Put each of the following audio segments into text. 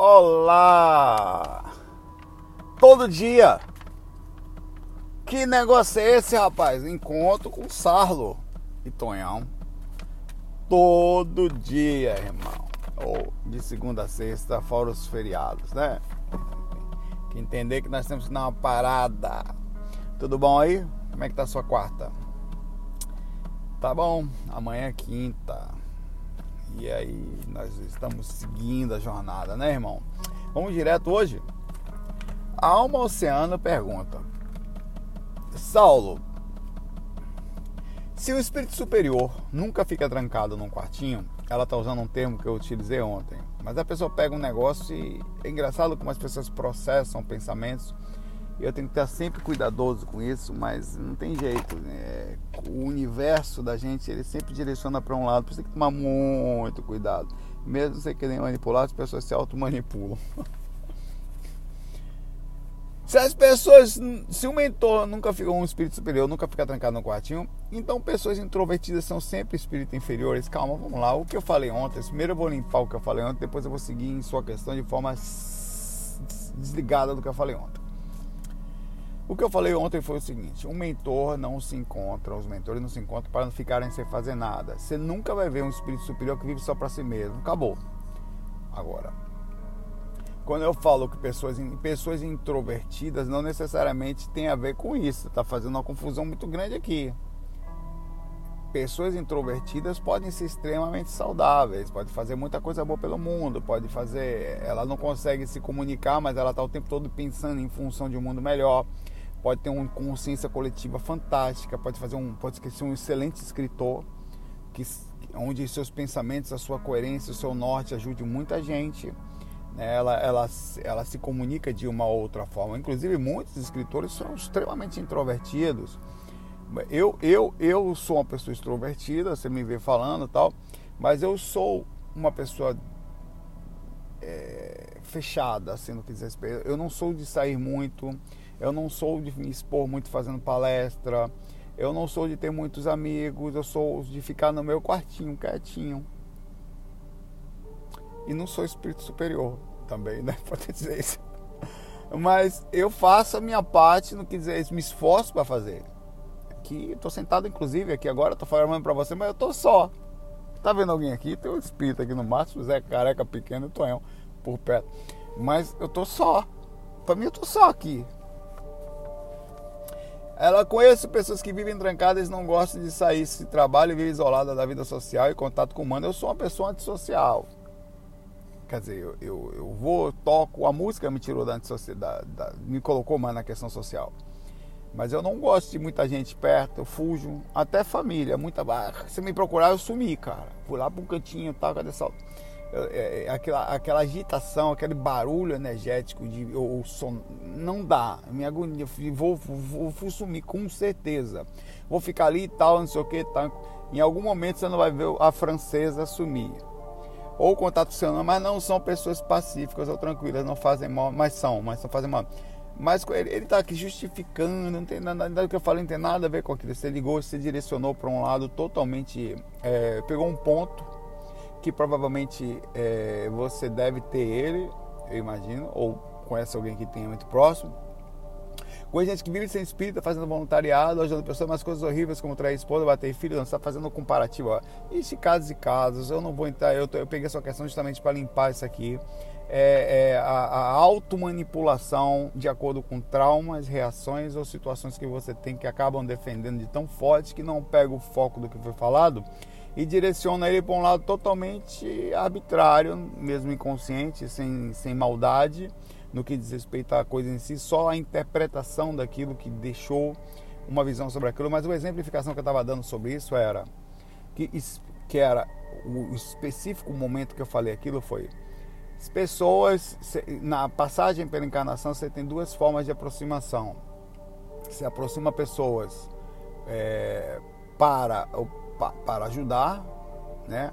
Olá! Todo dia! Que negócio é esse, rapaz? Encontro com Sarlo e Tonhão. Todo dia, irmão. Ou de segunda a sexta, fora os feriados, né? Tem que entender que nós temos que dar uma parada. Tudo bom aí? Como é que tá a sua quarta? Tá bom, amanhã é quinta. E aí nós estamos seguindo a jornada, né, irmão? Vamos direto hoje? A Alma Oceano pergunta: Saulo, se o espírito superior nunca fica trancado num quartinho, ela tá usando um termo que eu utilizei ontem, mas a pessoa pega um negócio e é engraçado como as pessoas processam pensamentos. Eu tenho que estar sempre cuidadoso com isso, mas não tem jeito, né? O universo da gente, ele sempre direciona para um lado, por isso tem que tomar muito cuidado. Mesmo você querendo manipular, as pessoas se automanipulam. Se o mentor nunca fica um espírito superior, nunca fica trancado no quartinho, então pessoas introvertidas são sempre espíritos inferiores. Calma, vamos lá. O que eu falei ontem, primeiro eu vou limpar o que eu falei ontem, depois eu vou seguir em sua questão de forma desligada do que eu falei ontem. O que eu falei ontem foi o seguinte: um mentor não se encontra, os mentores não se encontram para não ficarem sem fazer nada. Você nunca vai ver um espírito superior que vive só para si mesmo. Acabou. Agora, quando eu falo que pessoas introvertidas não necessariamente tem a ver com isso. Está fazendo uma confusão muito grande aqui. Pessoas introvertidas podem ser extremamente saudáveis, pode fazer muita coisa boa pelo mundo, ela não consegue se comunicar, mas ela está o tempo todo pensando em função de um mundo melhor, pode ter uma consciência coletiva fantástica, pode ser um excelente escritor, onde seus pensamentos, a sua coerência, o seu norte ajude muita gente. Ela se comunica de uma ou outra forma. Inclusive, muitos escritores são extremamente introvertidos. Eu sou uma pessoa extrovertida, você me vê falando e tal, mas eu sou uma pessoa fechada, assim, no que diz respeito. Eu não sou de sair muito, eu não sou de me expor muito fazendo palestra, eu não sou de ter muitos amigos, eu sou de ficar no meu quartinho, quietinho. E não sou espírito superior também, né? Pode dizer isso. Mas eu faço a minha parte no que dizer isso, me esforço para fazer. Aqui, tô sentado inclusive aqui agora, tô falando para você, mas eu tô só. Tá vendo alguém aqui? Tem um espírito aqui no máximo, Zé Careca pequeno e Tonhão por perto. Mas eu tô só. Para mim eu tô só aqui. Ela conhece pessoas que vivem trancadas e não gostam de sair, se trabalham e vivem isoladas da vida social e contato com o humano. Eu sou uma pessoa antissocial. Quer dizer, eu vou, toco, a música me tirou da antissociedade, me colocou mais na questão social. Mas eu não gosto de muita gente perto, eu fujo, até família, muita barra. Se me procurar, eu sumi, cara. Fui lá para um cantinho, tá, cadê essa... aquela agitação, aquele barulho energético ou som, não dá. Minha agonia, vou sumir com certeza. Vou ficar ali e tal, não sei o que, tá. Em algum momento você não vai ver a francesa sumir. Ou contato seu, mas não são pessoas pacíficas ou tranquilas, não fazem mal, mas fazem mal. Mas ele está aqui justificando, não tem nada do que eu falei, não tem nada a ver com aquilo. Você ligou, você direcionou para um lado totalmente, pegou um ponto que provavelmente você deve ter ele, eu imagino, ou conhece alguém que tenha muito próximo. Com gente que vive sem espírito, fazendo voluntariado, ajudando pessoas, mas coisas horríveis como trair esposa, bater filho, não está fazendo um comparativo. Ó. Isso, casos e casos, eu não vou entrar, eu peguei essa questão justamente para limpar isso aqui. A automanipulação de acordo com traumas, reações ou situações que você tem que acabam defendendo de tão forte que não pega o foco do que foi falado e direciona ele para um lado totalmente arbitrário, mesmo inconsciente, sem maldade, no que diz respeito à coisa em si, só a interpretação daquilo que deixou uma visão sobre aquilo. Mas a exemplificação que eu estava dando sobre isso era que era o específico momento que eu falei aquilo foi: as pessoas, na passagem pela encarnação, você tem duas formas de aproximação. Você aproxima pessoas para ajudar, né?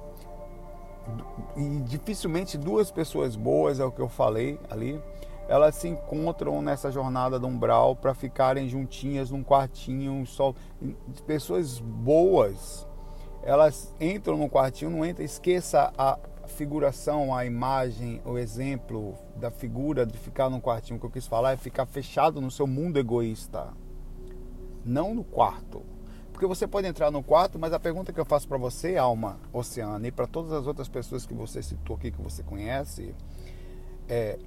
E dificilmente duas pessoas boas, é o que eu falei ali, elas se encontram nessa jornada do umbral para ficarem juntinhas num quartinho só. Pessoas boas, elas entram no quartinho, não entra, esqueça a figuração, a imagem, o exemplo da figura de ficar num quartinho, o que eu quis falar é ficar fechado no seu mundo egoísta, não no quarto. Porque você pode entrar no quarto, mas a pergunta que eu faço para você, alma oceana, e para todas as outras pessoas que você citou aqui, que você conhece, é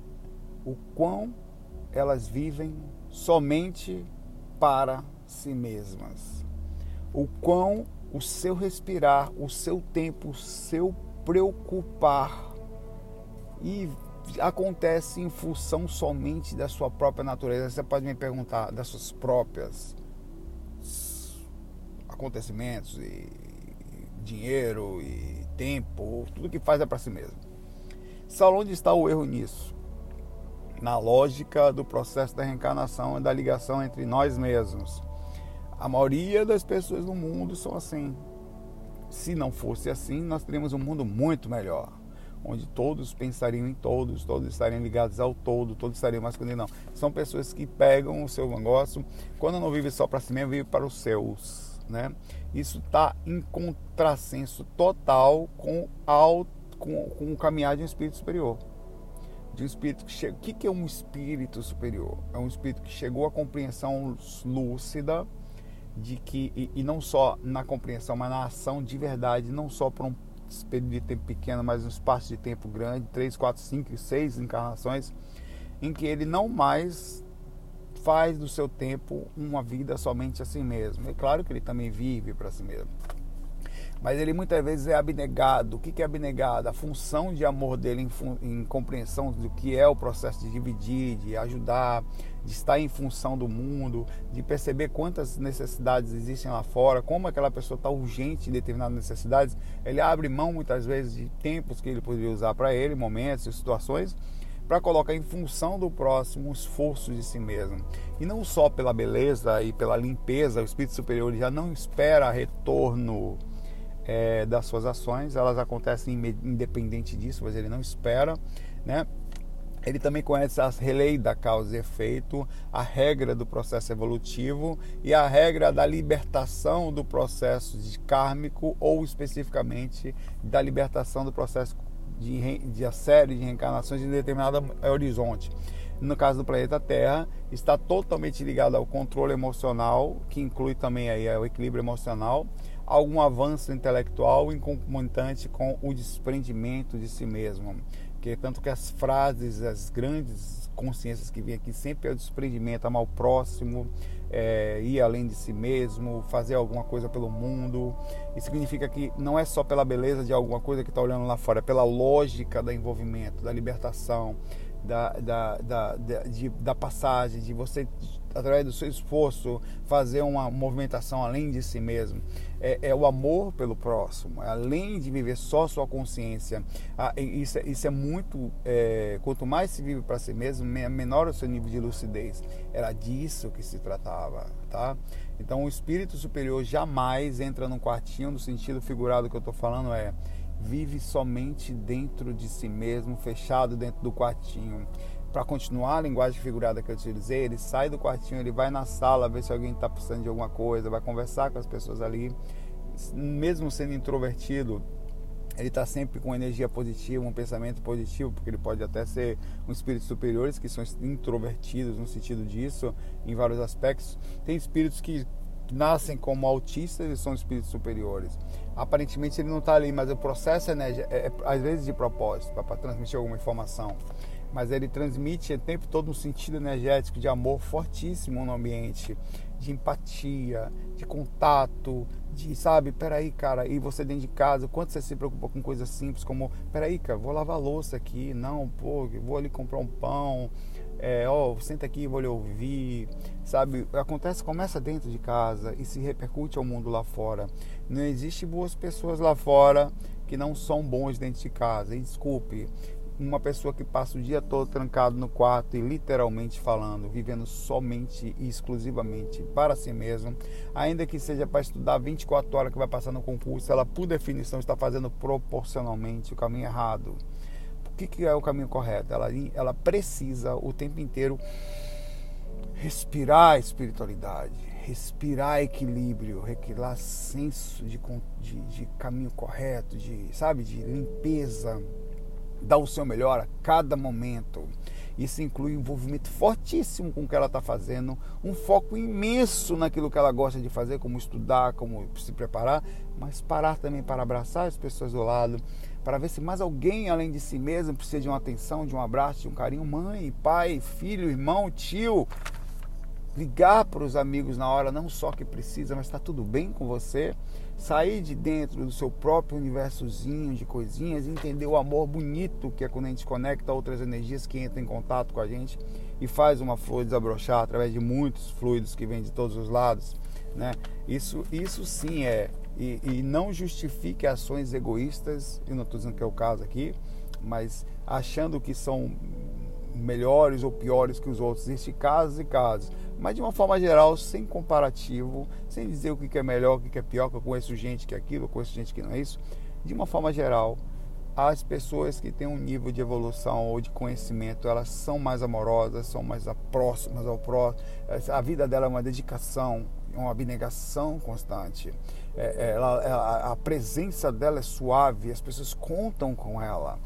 o quão elas vivem somente para si mesmas. O quão o seu respirar, o seu tempo, o seu preocupar e acontece em função somente da sua própria natureza. Você pode me perguntar das suas próprias acontecimentos e dinheiro e tempo, tudo que faz é para si mesmo. Sabe onde está o erro nisso? Na lógica do processo da reencarnação e da ligação entre nós mesmos. A maioria das pessoas no mundo são assim. Se não fosse assim, nós teríamos um mundo muito melhor, onde todos pensariam em todos estariam ligados ao todo, todos estariam mais que não. São pessoas que pegam o seu negócio, quando não vive só para si mesmo, vive para os seus, né? Isso está em contrassenso total com o caminhar de um espírito superior. De um espírito que chega. O que é um espírito superior? É um espírito que chegou à compreensão lúcida de que, e não só na compreensão, mas na ação de verdade, não só por um período de tempo pequeno, mas um espaço de tempo grande, 3, 4, 5, 6 encarnações, em que ele não mais faz do seu tempo uma vida somente a si mesmo. É claro que ele também vive para si mesmo, mas ele muitas vezes é abnegado. O que é abnegado? A função de amor dele em compreensão do que é o processo de dividir, de ajudar, de estar em função do mundo, de perceber quantas necessidades existem lá fora, como aquela pessoa está urgente em determinadas necessidades. Ele abre mão muitas vezes de tempos que ele poderia usar para ele, momentos e situações, para colocar em função do próximo o esforço de si mesmo. E não só pela beleza e pela limpeza, o espírito superior ele já não espera retorno das suas ações, elas acontecem independente disso, mas ele não espera, né? Ele também conhece as leis da causa e efeito, a regra do processo evolutivo e a regra da libertação do processo de kármico, ou especificamente da libertação do processo de a série de reencarnações em determinado horizonte. No caso do planeta Terra, está totalmente ligado ao controle emocional, que inclui também aí o equilíbrio emocional, algum avanço intelectual concomitante com o desprendimento de si mesmo. Que tanto que as frases, as grandes consciências que vêm aqui sempre é o desprendimento, amar o próximo, ir além de si mesmo, fazer alguma coisa pelo mundo. Isso significa que não é só pela beleza de alguma coisa que está olhando lá fora, é pela lógica do envolvimento, da libertação, da passagem, de você, através do seu esforço, fazer uma movimentação além de si mesmo. É o amor pelo próximo, além de viver só sua consciência. Isso é muito, quanto mais se vive para si mesmo, menor o seu nível de lucidez. Era disso que se tratava, tá? Então o espírito superior jamais entra num quartinho, no sentido figurado que eu estou falando, vive somente dentro de si mesmo, fechado dentro do quartinho. Para continuar a linguagem figurada que eu utilizei, ele sai do quartinho, ele vai na sala ver se alguém está precisando de alguma coisa, vai conversar com as pessoas ali. Mesmo sendo introvertido, ele está sempre com energia positiva, um pensamento positivo, porque ele pode até ser um espírito superiores que são introvertidos no sentido disso, em vários aspectos. Tem espíritos que nascem como autistas e são espíritos superiores. Aparentemente ele não está ali, mas o processo é às vezes de propósito, para transmitir alguma informação. Mas ele transmite o tempo todo um sentido energético de amor fortíssimo no ambiente, de empatia, de contato, de, sabe, peraí, cara, e você dentro de casa, quanto você se preocupa com coisas simples como, peraí, cara, vou lavar a louça aqui, não, pô, vou ali comprar um pão, senta aqui e vou lhe ouvir, sabe? Começa dentro de casa e se repercute ao mundo lá fora. Não existe boas pessoas lá fora que não são bons dentro de casa, e desculpe, uma pessoa que passa o dia todo trancado no quarto e literalmente falando, vivendo somente e exclusivamente para si mesmo, ainda que seja para estudar 24 horas que vai passar no concurso, ela por definição está fazendo proporcionalmente o caminho errado. O que é o caminho correto? Ela precisa o tempo inteiro respirar a espiritualidade, respirar equilíbrio, respirar senso de caminho correto, de limpeza, dar o seu melhor a cada momento. Isso inclui um envolvimento fortíssimo com o que ela está fazendo, um foco imenso naquilo que ela gosta de fazer, como estudar, como se preparar, mas parar também para abraçar as pessoas do lado, para ver se mais alguém além de si mesmo precisa de uma atenção, de um abraço, de um carinho. Mãe, pai, filho, irmão, tio. Ligar para os amigos na hora, não só que precisa, mas está tudo bem com você. Sair de dentro do seu próprio universozinho de coisinhas e entender o amor bonito que é quando a gente conecta outras energias que entram em contato com a gente e faz uma flor desabrochar através de muitos fluidos que vêm de todos os lados, né? Isso sim é. E não justifique ações egoístas, eu não estou dizendo que é o caso aqui, mas achando que são melhores ou piores que os outros. Existem casos e casos, mas de uma forma geral, sem comparativo, sem dizer o que é melhor, o que é pior, que eu conheço gente que é aquilo, eu conheço gente que não é isso. De uma forma geral, as pessoas que têm um nível de evolução ou de conhecimento, elas são mais amorosas, são mais próximas ao próximo. A vida dela é uma dedicação, uma abnegação constante. A presença dela é suave, as pessoas contam com ela,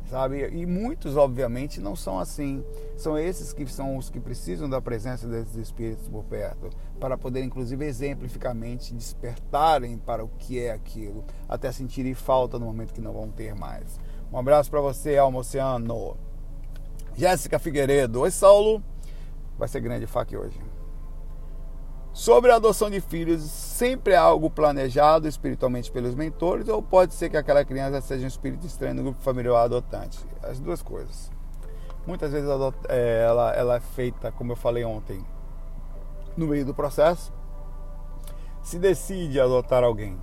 sabe? E muitos, obviamente, não são assim. São esses que são os que precisam da presença desses espíritos por perto, para poder, inclusive, exemplificamente despertarem para o que é aquilo, até sentirem falta no momento que não vão ter mais. Um abraço para você, Alma Oceano. Jéssica Figueiredo. Oi, Saulo. Vai ser grande faca hoje. Sobre a adoção de filhos, sempre é algo planejado espiritualmente pelos mentores, ou pode ser que aquela criança seja um espírito estranho no grupo familiar adotante? As duas coisas. Muitas vezes ela é feita, como eu falei ontem, no meio do processo. Se decide adotar alguém,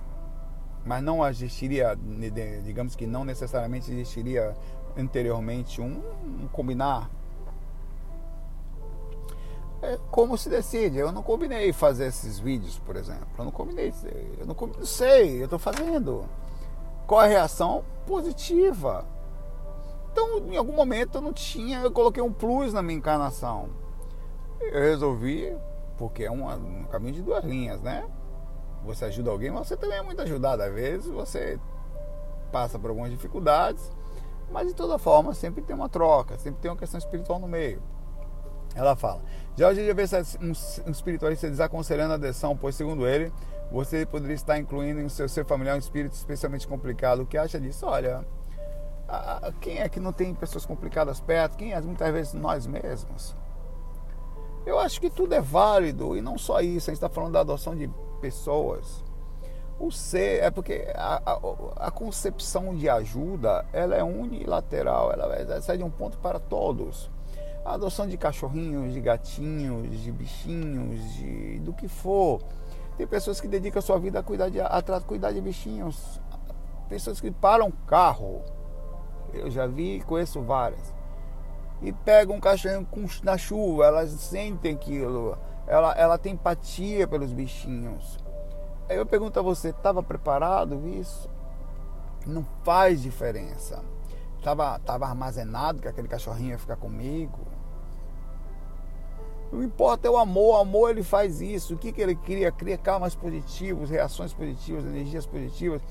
mas não existiria, digamos que não necessariamente existiria anteriormente um combinar. Como se decide? Eu não combinei fazer esses vídeos, por exemplo. Eu não sei, eu estou fazendo. Qual a reação? Positiva. Então, em algum momento eu coloquei um plus na minha encarnação. Eu resolvi, porque é um caminho de duas linhas, né? Você ajuda alguém, mas você também é muito ajudado. Às vezes você passa por algumas dificuldades, mas de toda forma sempre tem uma troca, sempre tem uma questão espiritual no meio. Ela fala: já hoje eu vi um espiritualista desaconselhando a adesão, pois segundo ele, você poderia estar incluindo em seu ser familiar um espírito especialmente complicado. O que acha disso? Olha, quem é que não tem pessoas complicadas perto? Quem é? Muitas vezes nós mesmos. Eu acho que tudo é válido, e não só isso, a gente está falando da adoção de pessoas. O ser, é porque a concepção de ajuda, ela é unilateral, ela sai de um ponto para todos. A adoção de cachorrinhos, de gatinhos, de bichinhos, do que for. Tem pessoas que dedicam a sua vida a cuidar de bichinhos. Pessoas que param carro. Eu já vi e conheço várias. E pegam um cachorrinho na chuva, elas sentem aquilo. Ela tem empatia pelos bichinhos. Aí eu pergunto a você, estava preparado isso? Não faz diferença. Estava armazenado que aquele cachorrinho ia ficar comigo. Não importa, é o amor. O amor, ele faz isso. O que ele cria? Cria karmas positivos, reações positivas, energias positivas.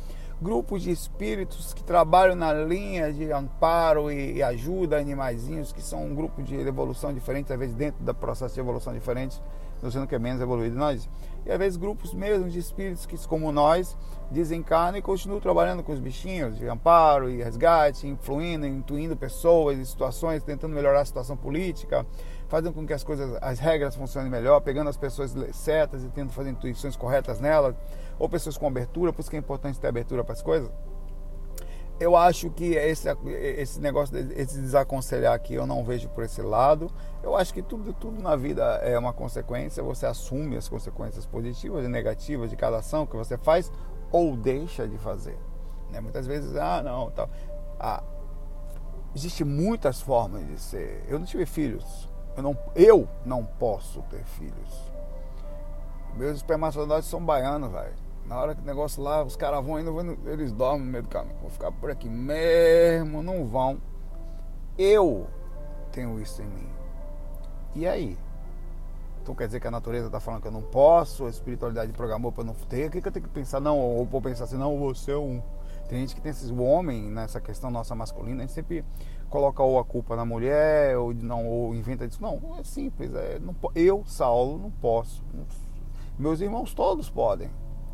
Grupos de espíritos que trabalham na linha de amparo e ajuda a animaizinhos, que são um grupo de evolução diferente, às vezes dentro do processo de evolução diferente, não sendo que é menos evoluído nós. E às vezes grupos mesmo de espíritos que, como nós, desencarnam e continuam trabalhando com os bichinhos de amparo e resgate, intuindo pessoas e situações, tentando melhorar a situação política, fazendo com que as regras funcionem melhor, pegando as pessoas certas e tentando fazer intuições corretas nelas, ou pessoas com abertura, por isso que é importante ter abertura para as coisas. Eu acho que esse negócio, esse desaconselhar aqui, eu não vejo por esse lado. Eu acho que tudo na vida é uma consequência. Você assume as consequências positivas e negativas de cada ação que você faz ou deixa de fazer, né? Muitas vezes, tal. Existem muitas formas de ser. Eu não tive filhos. Eu não posso ter filhos. Meus espermatozoides são baianos, velho. Na hora que o negócio lá, os caras vão indo, eles dormem no meio do caminho. Vou ficar por aqui mesmo, não vão. Eu tenho isso em mim. E aí? Então quer dizer que a natureza está falando que eu não posso, a espiritualidade programou para eu não ter. O que eu tenho que pensar? Não, ou vou pensar assim, não, você é um... Tem gente que tem esses... O homem, nessa questão nossa masculina, a gente sempre coloca ou a culpa na mulher, ou não, ou inventa disso. Não, é simples. Eu, Saulo, não posso. Meus irmãos todos podem.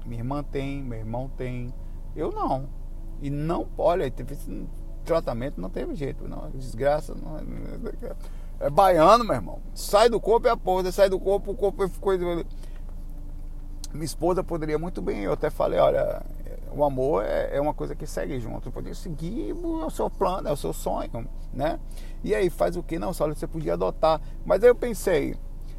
Minha irmã tem, meu irmão tem. Eu não. E não, olha, teve esse tratamento, não teve jeito. Não, desgraça, não é baiano, meu irmão. Sai do corpo é a porra, sai do corpo, o corpo ficou... Minha esposa poderia muito bem, eu até falei, olha, o amor é uma coisa que segue junto. Eu poderia seguir o seu plano, é o seu sonho, né? E aí, faz o quê? Não, só você podia adotar. Mas aí eu pensei,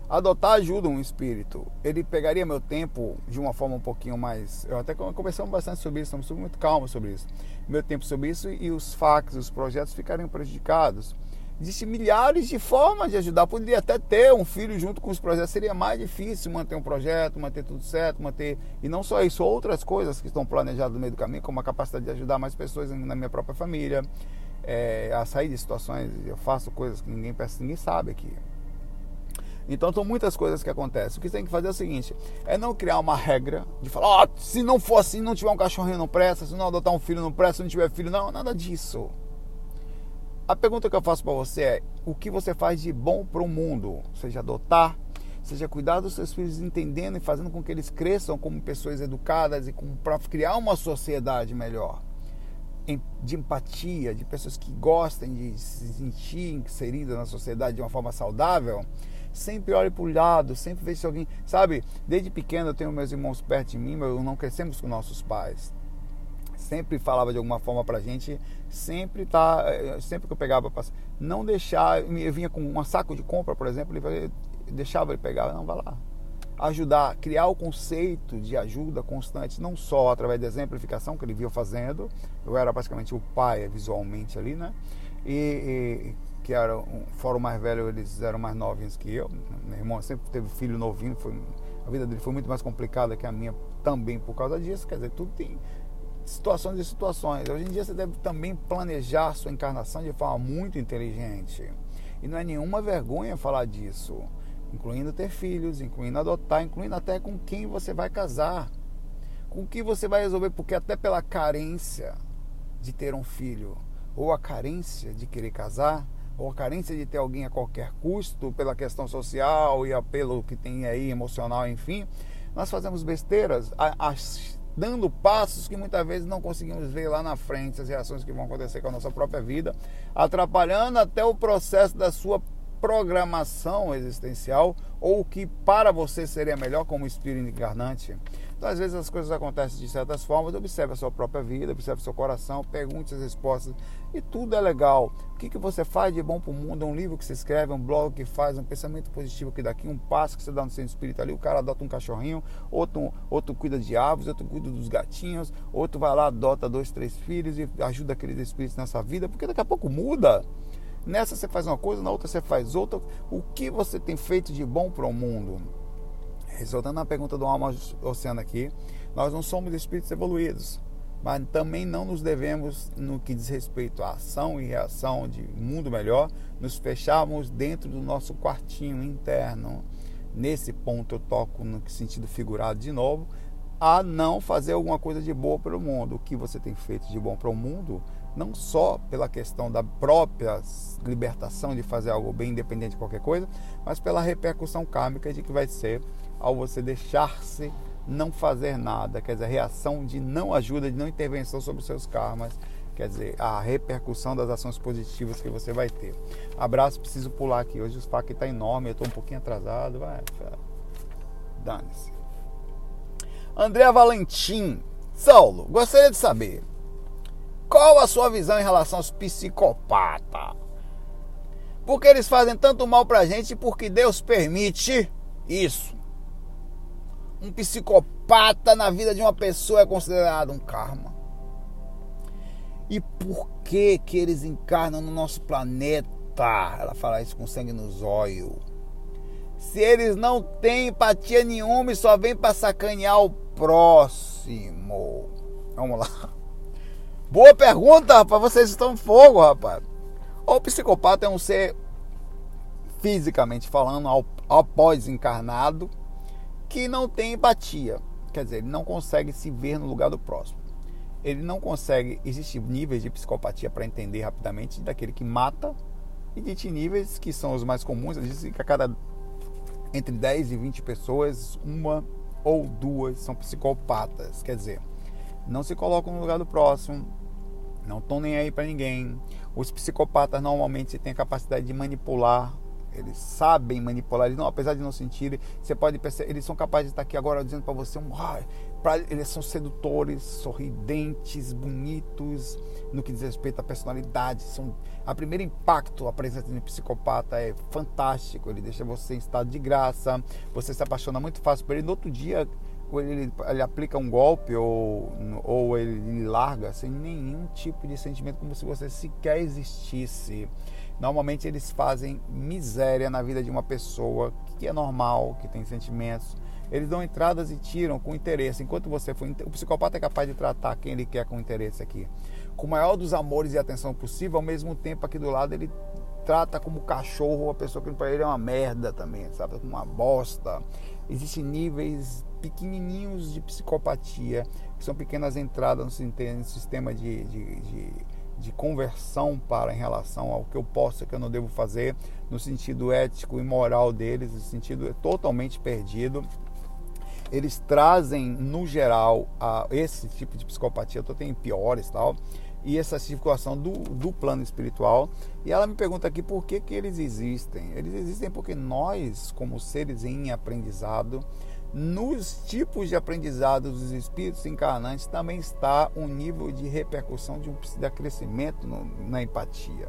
adotar ajuda um espírito. Ele pegaria meu tempo de uma forma um pouquinho mais... Eu até conversamos bastante sobre isso, estamos muito calmos sobre isso. Meu tempo sobre isso e os fax, os projetos ficariam prejudicados. Existem milhares de formas de ajudar. Poderia até ter um filho junto com os projetos. Seria mais difícil manter um projeto, manter tudo certo, manter... E não só isso, outras coisas que estão planejadas no meio do caminho, como a capacidade de ajudar mais pessoas na minha própria família, a sair de situações. Eu faço coisas que ninguém sabe aqui. Então são muitas coisas que acontecem. O que você tem que fazer é o seguinte, é não criar uma regra de falar, se não for assim, não tiver um cachorrinho não presta, se não adotar um filho não presta, se não tiver filho, não, nada disso. A pergunta que eu faço para você é, o que você faz de bom para o mundo? Seja adotar, seja cuidar dos seus filhos, entendendo e fazendo com que eles cresçam como pessoas educadas e para criar uma sociedade melhor. De empatia, de pessoas que gostem de se sentir inseridas na sociedade de uma forma saudável. Sempre olhe para o lado, sempre veja se alguém... Sabe, desde pequeno eu tenho meus irmãos perto de mim, mas não crescemos com nossos pais. Sempre falava de alguma forma pra gente, sempre que eu pegava, não deixar, eu vinha com um saco de compra, por exemplo, ele deixava ele pegar, não, vai lá. Ajudar, criar o conceito de ajuda constante, não só através da exemplificação que ele via fazendo, eu era basicamente o pai visualmente ali, né? E que era, fora o mais velho, eles eram mais novinhos que eu. Meu irmão sempre teve filho novinho, a vida dele foi muito mais complicada que a minha também por causa disso, quer dizer, tudo tem situações e situações. Hoje em dia você deve também planejar sua encarnação de forma muito inteligente. E não é nenhuma vergonha falar disso. Incluindo ter filhos, incluindo adotar, incluindo até com quem você vai casar. Com quem você vai resolver, porque até pela carência de ter um filho, ou a carência de querer casar, ou a carência de ter alguém a qualquer custo, pela questão social e pelo que tem aí emocional, enfim, nós fazemos besteiras, dando passos que muitas vezes não conseguimos ver lá na frente, as reações que vão acontecer com a nossa própria vida, atrapalhando até o processo da sua programação existencial, ou o que para você seria melhor como espírito encarnante. Então, às vezes as coisas acontecem de certas formas. Observe a sua própria vida, observe o seu coração, pergunte as respostas, e tudo é legal. O que você faz de bom para o mundo? Um livro que você escreve, um blog que faz, um pensamento positivo que daqui, um passo que você dá no centro espírita ali, o cara adota um cachorrinho, outro cuida de aves, outro cuida dos gatinhos, outro vai lá, adota 2, 3 filhos e ajuda aqueles espíritos nessa vida, porque daqui a pouco muda. Nessa você faz uma coisa, na outra você faz outra. O que você tem feito de bom para o mundo? Resultando na pergunta do Alma Oceano aqui, nós não somos espíritos evoluídos, mas também não nos devemos, no que diz respeito à ação e reação de mundo melhor, nos fecharmos dentro do nosso quartinho interno. Nesse ponto eu toco no sentido figurado de novo, a não fazer alguma coisa de boa para o mundo. O que você tem feito de bom para o mundo, não só pela questão da própria libertação de fazer algo bem independente de qualquer coisa, mas pela repercussão kármica de que vai ser ao você deixar-se não fazer nada, quer dizer, a reação de não ajuda, de não intervenção sobre os seus karmas, quer dizer, a repercussão das ações positivas que você vai ter. Abraço, preciso pular aqui, hoje o SPAC está enorme, eu estou um pouquinho atrasado, vai, dane-se. André Valentim, Saulo, gostaria de saber, qual a sua visão em relação aos psicopatas? Porque eles fazem tanto mal pra gente, porque Deus permite isso. Um psicopata na vida de uma pessoa é considerado um karma. E por que que eles encarnam no nosso planeta? Ela fala isso com sangue nos olhos. Se eles não têm empatia nenhuma e só vêm pra sacanear o próximo. Vamos lá. Boa pergunta, rapaz. Vocês estão fogo, rapaz. O psicopata é um ser, fisicamente falando, após encarnado, que não tem empatia. Quer dizer, ele não consegue se ver no lugar do próximo. Ele não consegue, existem níveis de psicopatia para entender rapidamente daquele que mata, e existem níveis que são os mais comuns. Dizem que a cada entre 10 e 20 pessoas, uma ou duas são psicopatas. Quer dizer, não se colocam no lugar do próximo, não estão nem aí para ninguém. Os psicopatas normalmente têm a capacidade de manipular. Eles sabem manipular, eles não, apesar de não sentirem, você pode perceber, eles são capazes de estar aqui agora dizendo para você, eles são sedutores, sorridentes, bonitos, no que diz respeito à personalidade. A primeiro impacto, a presença de um psicopata é fantástico, ele deixa você em estado de graça, você se apaixona muito fácil por ele, no outro dia ele aplica um golpe ou ele larga sem nenhum tipo de sentimento, como se você sequer existisse. Normalmente eles fazem miséria na vida de uma pessoa que é normal, que tem sentimentos. Eles dão entradas e tiram com interesse. Enquanto você for, o psicopata é capaz de tratar quem ele quer com interesse aqui, com o maior dos amores e atenção possível. Ao mesmo tempo, aqui do lado, ele trata como cachorro a pessoa que para ele é uma merda também, sabe? Uma bosta. Existem níveis pequenininhos de psicopatia, que são pequenas entradas no sistema de conversão em relação ao que eu posso e que eu não devo fazer, no sentido ético e moral deles, no sentido totalmente perdido. Eles trazem, no geral, esse tipo de psicopatia, tem piores e tal, e essa circulação do plano espiritual. E ela me pergunta aqui por que eles existem. Eles existem porque nós, como seres em aprendizado, nos tipos de aprendizado dos espíritos encarnantes também está um nível de repercussão de crescimento na empatia.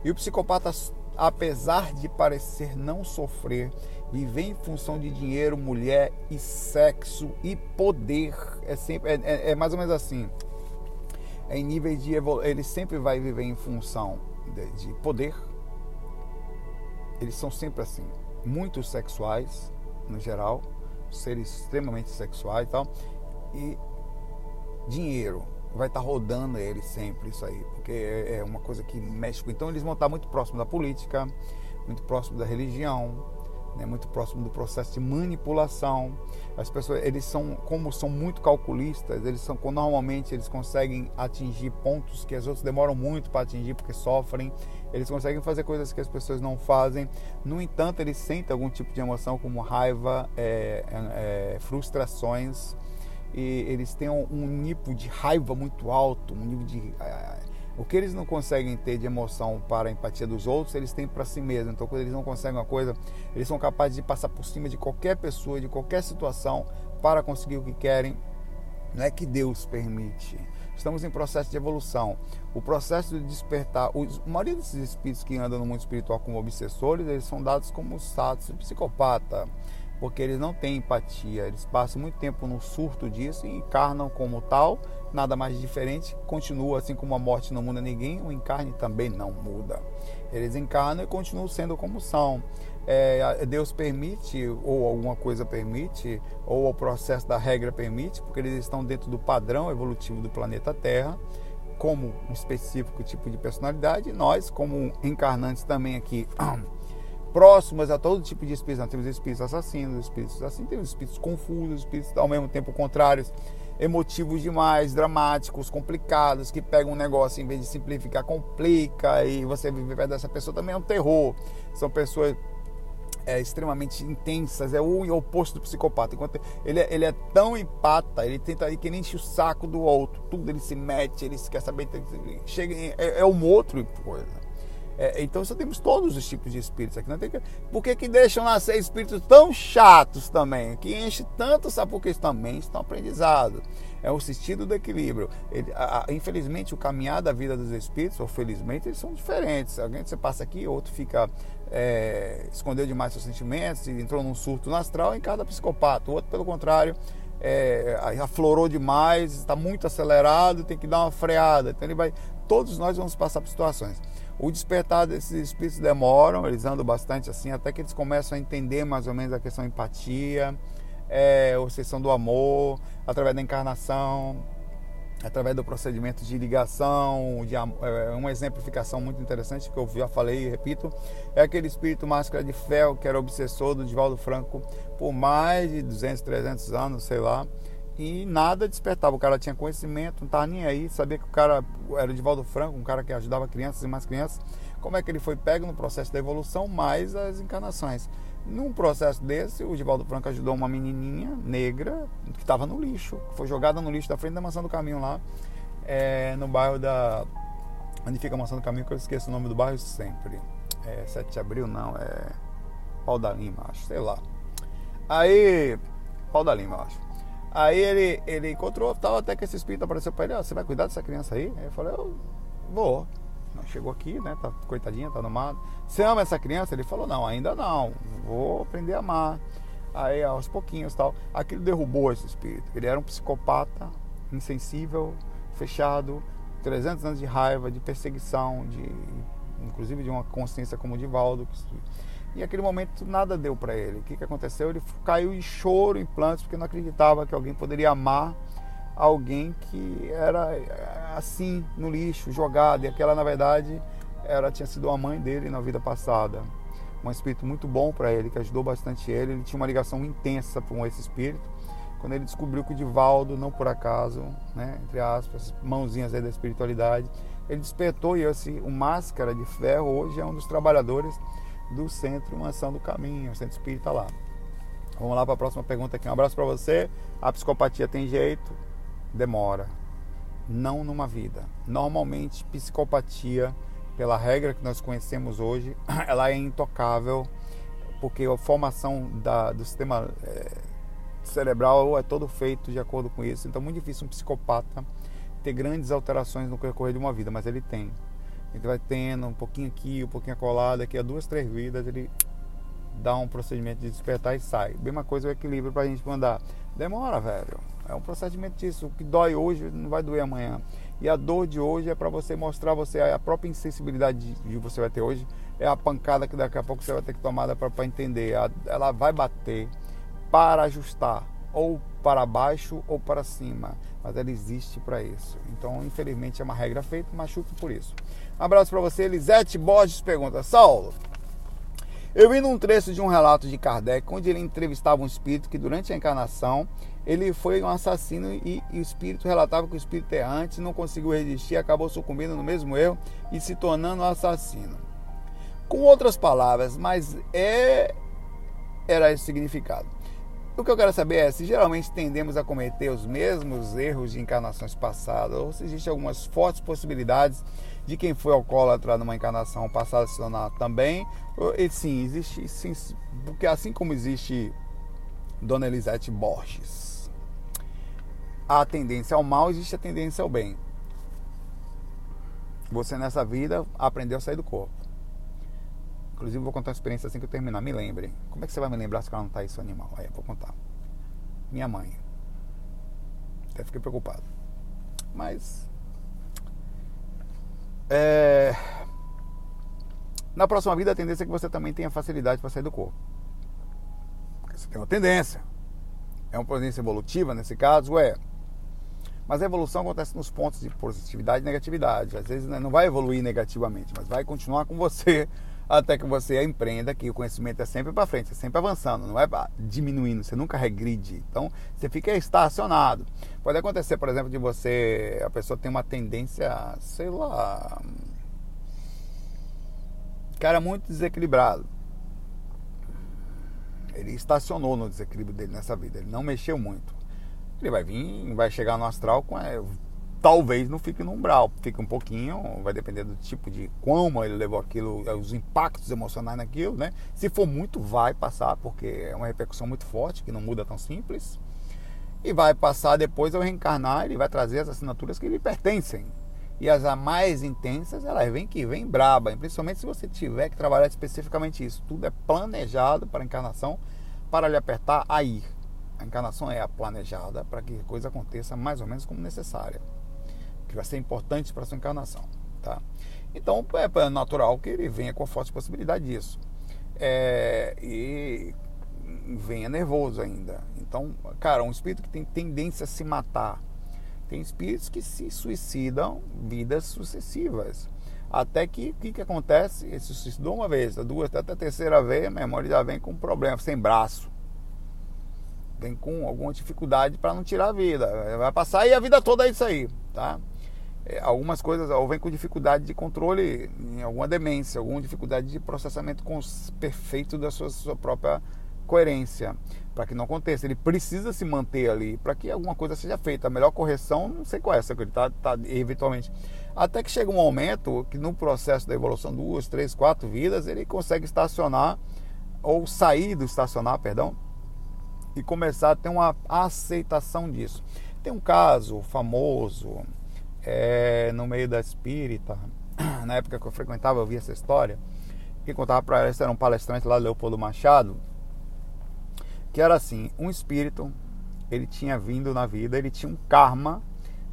E o psicopata, apesar de parecer não sofrer, viver em função de dinheiro, mulher e sexo e poder, é mais ou menos assim. Em níveis de ele sempre vai viver em função de poder. Eles são sempre assim, muito sexuais no geral, seres extremamente sexuais e tal, e dinheiro vai estar rodando ele sempre, isso aí, porque é uma coisa que mexe com. Então eles vão estar muito próximo da política, muito próximo da religião, né, muito próximo do processo de manipulação. As pessoas, como são muito calculistas, normalmente eles conseguem atingir pontos que as outras demoram muito para atingir porque sofrem. Eles conseguem fazer coisas que as pessoas não fazem. No entanto, eles sentem algum tipo de emoção como raiva, frustrações, e eles têm um nível de raiva muito alto, um nível de o que eles não conseguem ter de emoção para a empatia dos outros, eles têm para si mesmos. Então, quando eles não conseguem uma coisa, eles são capazes de passar por cima de qualquer pessoa, de qualquer situação, para conseguir o que querem. Não é que Deus permite. Estamos em processo de evolução. O processo de despertar, a maioria desses espíritos que andam no mundo espiritual como obsessores, eles são dados como status psicopata, porque eles não têm empatia, eles passam muito tempo no surto disso e encarnam como tal, nada mais diferente, continua assim como a morte não muda ninguém, o encarne também não muda. Eles encarnam e continuam sendo como são. Deus permite, ou alguma coisa permite, ou o processo da regra permite, porque eles estão dentro do padrão evolutivo do planeta Terra, como um específico tipo de personalidade, e nós, como encarnantes também aqui, próximas a todo tipo de espíritos. Nós temos espíritos assassinos, espíritos assim, temos espíritos confusos, espíritos ao mesmo tempo contrários, emotivos demais, dramáticos, complicados, que pegam um negócio, em vez de simplificar, complica, e você viver perto dessa pessoa também é um terror. São pessoas extremamente intensas, é o oposto do psicopata. Enquanto ele é tão empata, ele tenta ir que nem enche o saco do outro, tudo ele se mete, ele quer saber, chega, um outro coisa. Então só temos todos os tipos de espíritos aqui. Não tem por que deixam nascer espíritos tão chatos também, que enchem tanto, sabe? Porque eles também estão aprendizados. É o sentido do equilíbrio. Infelizmente, o caminhar da vida dos espíritos, ou felizmente, eles são diferentes. Alguém que você passa aqui, outro fica escondeu demais seus sentimentos, entrou num surto no astral, em cada psicopata. O outro, pelo contrário, aflorou demais, está muito acelerado, tem que dar uma freada. Então todos nós vamos passar por situações. O despertar desses espíritos demoram, eles andam bastante assim, até que eles começam a entender mais ou menos a questão da empatia, a obsessão do amor, através da encarnação. através do procedimento de ligação, uma exemplificação muito interessante que eu já falei e repito, é aquele espírito máscara de ferro que era obsessor do Divaldo Franco por mais de 200, 300 anos, sei lá, e nada despertava. O cara tinha conhecimento, não estava nem aí, sabia que o cara era o Divaldo Franco, um cara que ajudava crianças e mais crianças. Como é que ele foi pego no processo da evolução, mais as encarnações? Num processo desse, o Divaldo Franco ajudou uma menininha negra que estava no lixo, foi jogada no lixo da frente da Mansão do Caminho lá, no bairro da... onde fica a Mansão do Caminho, que eu esqueço o nome do bairro sempre. 7 de Abril não, Pau da Lima, acho, sei lá. Aí, Pau da Lima, eu acho. Aí ele encontrou, tal, até que esse espírito apareceu para ele: você vai cuidar dessa criança aí? Aí eu falei: eu vou. Chegou aqui, né, tá, coitadinha, tá no mato. Você ama essa criança? Ele falou: não, ainda não, vou aprender a amar. Aí aos pouquinhos, tal. Aquilo derrubou esse espírito. Ele era um psicopata, insensível, fechado, 300 anos de raiva, de perseguição, inclusive de uma consciência como o Divaldo. E naquele momento nada deu para ele. O que aconteceu? Ele caiu em choro, em plantos, porque não acreditava que alguém poderia amar alguém que era assim, no lixo, jogado. E aquela, na verdade, tinha sido a mãe dele na vida passada. Um espírito muito bom para ele, que ajudou bastante ele. Ele tinha uma ligação intensa com esse espírito. Quando ele descobriu que o Divaldo, não por acaso, né, entre aspas, mãozinhas aí da espiritualidade, ele despertou. E o Máscara de Ferro hoje é um dos trabalhadores do Centro Mansão do Caminho, o Centro Espírita lá. Vamos lá para a próxima pergunta aqui. Um abraço para você. A psicopatia tem jeito? Demora. Não numa vida. Normalmente, psicopatia, pela regra que nós conhecemos hoje, ela é intocável, porque a formação do sistema cerebral é todo feito de acordo com isso. Então é muito difícil um psicopata ter grandes alterações no decorrer de uma vida, mas ele tem. Ele vai tendo um pouquinho aqui, um pouquinho acolá, daqui a 2, 3 vidas ele dá um procedimento de despertar e sai. Mesma coisa o equilíbrio pra gente andar. Demora, velho. É um procedimento disso. O que dói hoje não vai doer amanhã. E a dor de hoje é para você mostrar a própria insensibilidade que você vai ter hoje. É a pancada que daqui a pouco você vai ter que tomar para entender. Ela vai bater para ajustar, ou para baixo ou para cima, mas ela existe para isso. Então, infelizmente, é uma regra feita, machuque por isso. Um abraço para você. Elisete Borges pergunta: Saulo, eu vi num trecho de um relato de Kardec, onde ele entrevistava um espírito que durante a encarnação ele foi um assassino, e o espírito relatava que o espírito errante não conseguiu resistir, acabou sucumbindo no mesmo erro e se tornando um assassino. Com outras palavras, mas era esse significado. O que eu quero saber é se geralmente tendemos a cometer os mesmos erros de encarnações passadas, ou se existem algumas fortes possibilidades de quem foi alcoólatra numa encarnação passada se tornar também. E sim, existe, sim, porque assim como existe Dona Elisete Borges, a tendência ao mal, existe a tendência ao bem. Você nessa vida aprendeu a sair do corpo. Inclusive, vou contar uma experiência assim que eu terminar. Me lembrem. Como é que você vai me lembrar se ela não está aí, seu animal? Aí eu vou contar. Minha mãe. Até fiquei preocupado. Mas... na próxima vida, a tendência é que você também tenha facilidade para sair do corpo. Porque você tem uma tendência. É uma tendência evolutiva, nesse caso, Mas a evolução acontece nos pontos de positividade e negatividade. Às vezes não vai evoluir negativamente, mas vai continuar com você até que você empreenda, que o conhecimento é sempre para frente, é sempre avançando, não é diminuindo, você nunca regride. Então, você fica estacionado. Pode acontecer, por exemplo, de a pessoa tem uma tendência, sei lá, cara muito desequilibrado. Ele estacionou no desequilíbrio dele nessa vida, ele não mexeu muito. Ele vai vir, vai chegar no astral talvez não fique no umbral, fique um pouquinho, vai depender do tipo de como ele levou aquilo, os impactos emocionais naquilo, né? Se for muito, vai passar, porque é uma repercussão muito forte, que não muda tão simples. E vai passar depois ao reencarnar, ele vai trazer as assinaturas que lhe pertencem. E as mais intensas, elas vem braba, principalmente se você tiver que trabalhar especificamente isso. Tudo é planejado para a encarnação, para lhe apertar a ir. A encarnação é a planejada para que a coisa aconteça mais ou menos como necessária, que vai ser importante para a sua encarnação, tá? Então é natural que ele venha com a forte possibilidade disso, e venha nervoso ainda. Então, cara, um espírito que tem tendência a se matar, Tem espíritos que se suicidam vidas sucessivas. Até que, o que acontece? Ele se suicidou uma vez, a duas, até a terceira vez, a memória já vem com problema, sem braço. Vem com alguma dificuldade para não tirar a vida. Vai passar e a vida toda é isso aí, tá? Algumas coisas, ou vem com dificuldade de controle, em alguma demência, alguma dificuldade de processamento perfeito da sua própria coerência, para que não aconteça. Ele precisa se manter ali para que alguma coisa seja feita. A melhor correção, não sei qual é, se ele tá eventualmente. Até que chega um momento que no processo da evolução, 2, 3, 4 vidas, ele consegue estacionar, ou sair do estacionar, perdão, e começar a ter uma aceitação disso. Tem um caso famoso no meio da espírita, na época que eu frequentava, eu via essa história. Quem contava para ela, era um palestrante lá, Leopoldo Machado, que era assim: um espírito, ele tinha vindo na vida, ele tinha um karma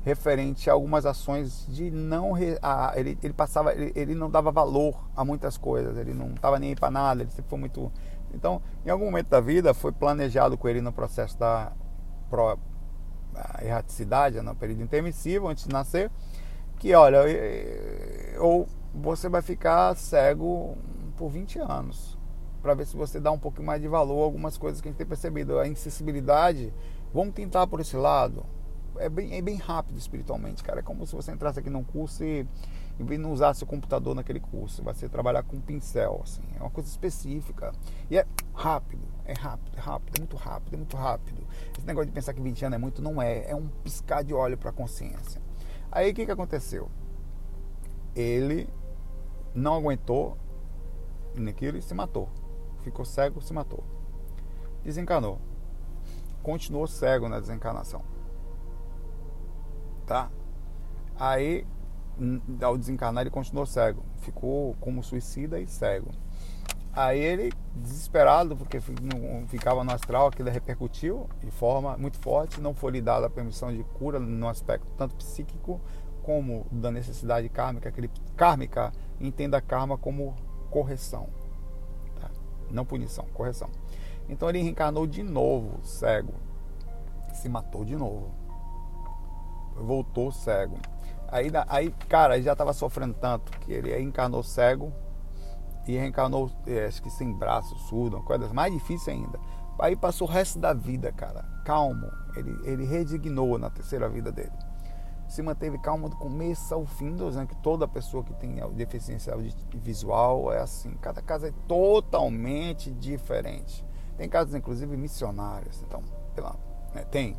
referente a algumas ações de não... ele não dava valor a muitas coisas, ele não estava nem aí para nada, ele sempre foi muito... Então, em algum momento da vida, foi planejado com ele no processo da erraticidade, no período intermissivo, antes de nascer, que, olha, ou você vai ficar cego por 20 anos, para ver se você dá um pouco mais de valor a algumas coisas que a gente tem percebido. A insensibilidade, vamos tentar por esse lado. É bem rápido espiritualmente, cara. É como se você entrasse aqui num curso e não usasse o computador naquele curso. Vai ser trabalhar com um pincel, assim. É uma coisa específica. E é rápido, muito rápido. Esse negócio de pensar que 20 anos é muito, não é. É um piscar de olho para a consciência. Aí o que aconteceu? Ele não aguentou naquilo e se matou. Ficou cego, se matou. Desencanou. Continuou cego na desencarnação. Tá? Aí, ao desencarnar, ele continuou cego. Ficou como suicida e cego. Aí ele, desesperado, porque ficava no astral, aquilo repercutiu de forma muito forte. Não foi lhe dada a permissão de cura no aspecto tanto psíquico como da necessidade kármica. Kármica, entenda karma como correção. Tá? Não punição, correção. Então ele reencarnou de novo, cego. Se matou de novo. Voltou cego. Aí cara, ele já estava sofrendo tanto que ele encarnou cego e reencarnou, acho que sem braço, surdo, uma coisa mais difícil ainda. Aí passou o resto da vida, cara, calmo. Ele resignou na terceira vida dele. Se manteve calmo do começo ao fim, dizendo que toda pessoa que tem deficiência visual é assim. Cada caso é totalmente diferente. Tem casos, inclusive, missionários. Então, tem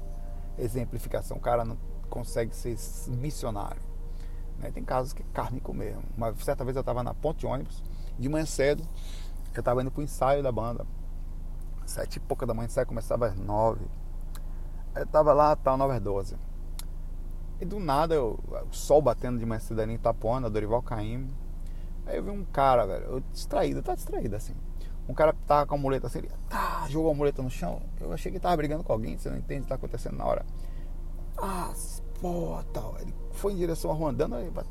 exemplificação. O cara não consegue ser missionário, né? Tem casos que é kármico mesmo. Uma certa vez eu estava na ponte de ônibus, de manhã cedo, eu estava indo para o ensaio da banda, 7 e pouca da manhã, o ensaio começava às 9. Eu estava lá, 9h12. E do nada, o sol batendo de manhã cedo ali em Itapuã, Dorival Caymmi. Aí eu vi um cara, velho, tá distraído assim. Um cara tava com a muleta assim, ele jogou a muleta no chão. Eu achei que tava brigando com alguém, você não entende o que tá acontecendo na hora. Tal. Ele foi em direção à rua andando, aí vai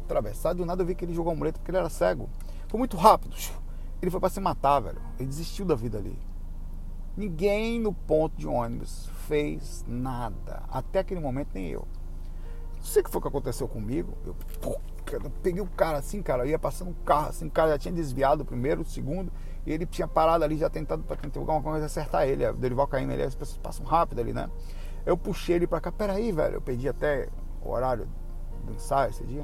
atravessar. Do nada eu vi que ele jogou a muleta porque ele era cego. Foi muito rápido. Ele foi pra se matar, velho. Ele desistiu da vida ali. Ninguém no ponto de ônibus fez nada. Até aquele momento, nem eu. Não sei o que foi que aconteceu comigo. Eu peguei o cara assim, cara. Eu ia passando um carro assim. O cara já tinha desviado o primeiro, o segundo. E ele tinha parado ali, já tentado pra tentar alguma coisa acertar ele. A Dorival caindo ali, as pessoas passam rápido ali, né? Eu puxei ele pra cá. Peraí, velho. Eu perdi até o horário do ensaio esse dia.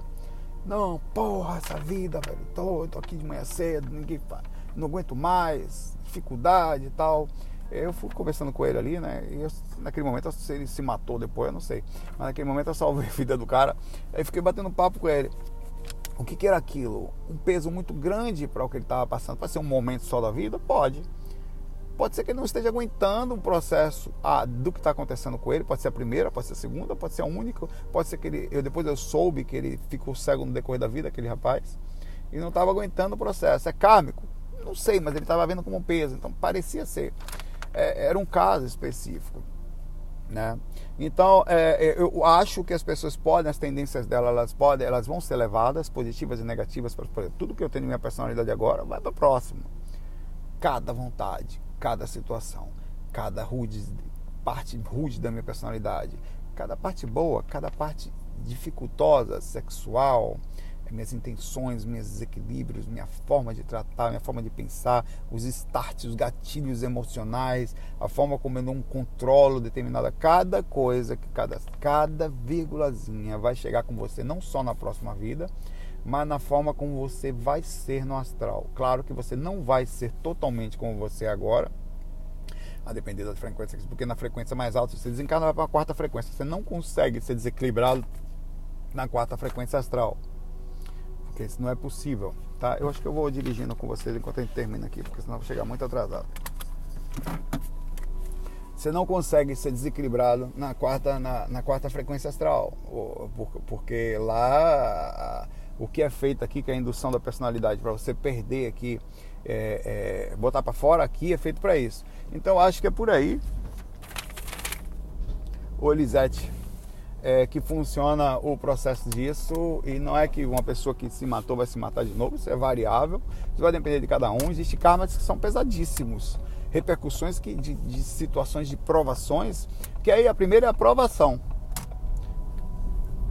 Não, porra, essa vida, velho. Tô aqui de manhã cedo, ninguém faz. Não aguento mais, dificuldade e tal. Eu fui conversando com ele ali, né? E naquele momento, se ele se matou depois, eu não sei. Mas naquele momento eu salvei a vida do cara. Aí fiquei batendo papo com ele. O que era aquilo? Um peso muito grande para o que ele estava passando. Pode ser um momento só da vida? Pode. Pode ser que ele não esteja aguentando um processo do que está acontecendo com ele. Pode ser a primeira, pode ser a segunda, pode ser a única. Pode ser que depois eu soube que ele ficou cego no decorrer da vida, aquele rapaz. E não estava aguentando o processo. É kármico? Não sei, mas ele estava vendo como um peso. Então parecia ser. Era um caso específico, né? Então eu acho que as pessoas podem, as tendências delas elas vão ser levadas, positivas e negativas, para tudo que eu tenho na minha personalidade agora vai para o próximo. Cada vontade, cada situação, cada parte rude da minha personalidade, cada parte boa, cada parte dificultosa, sexual, minhas intenções, meus desequilíbrios, minha forma de tratar, minha forma de pensar, os starts, os gatilhos emocionais, a forma como eu não controlo determinada cada coisa, que cada vírgulazinha vai chegar com você não só na próxima vida, mas na forma como você vai ser no astral. Claro que você não vai ser totalmente como você é agora, a depender da frequência, porque na frequência mais alta você desencarna para a quarta frequência, você não consegue ser desequilibrado na quarta frequência astral, porque isso não é possível, tá? Eu acho que eu vou dirigindo com vocês enquanto a gente termina aqui, porque senão eu vou chegar muito atrasado. Você não consegue ser desequilibrado na quarta frequência astral, porque lá o que é feito aqui, que é a indução da personalidade, para você perder aqui, botar para fora aqui, é feito para isso. Então acho que é por aí, ô Elisete, que funciona o processo disso, e não é que uma pessoa que se matou vai se matar de novo, isso é variável, isso vai depender de cada um. Existem karmas que são pesadíssimos, repercussões de situações de provações, que aí a primeira é a provação,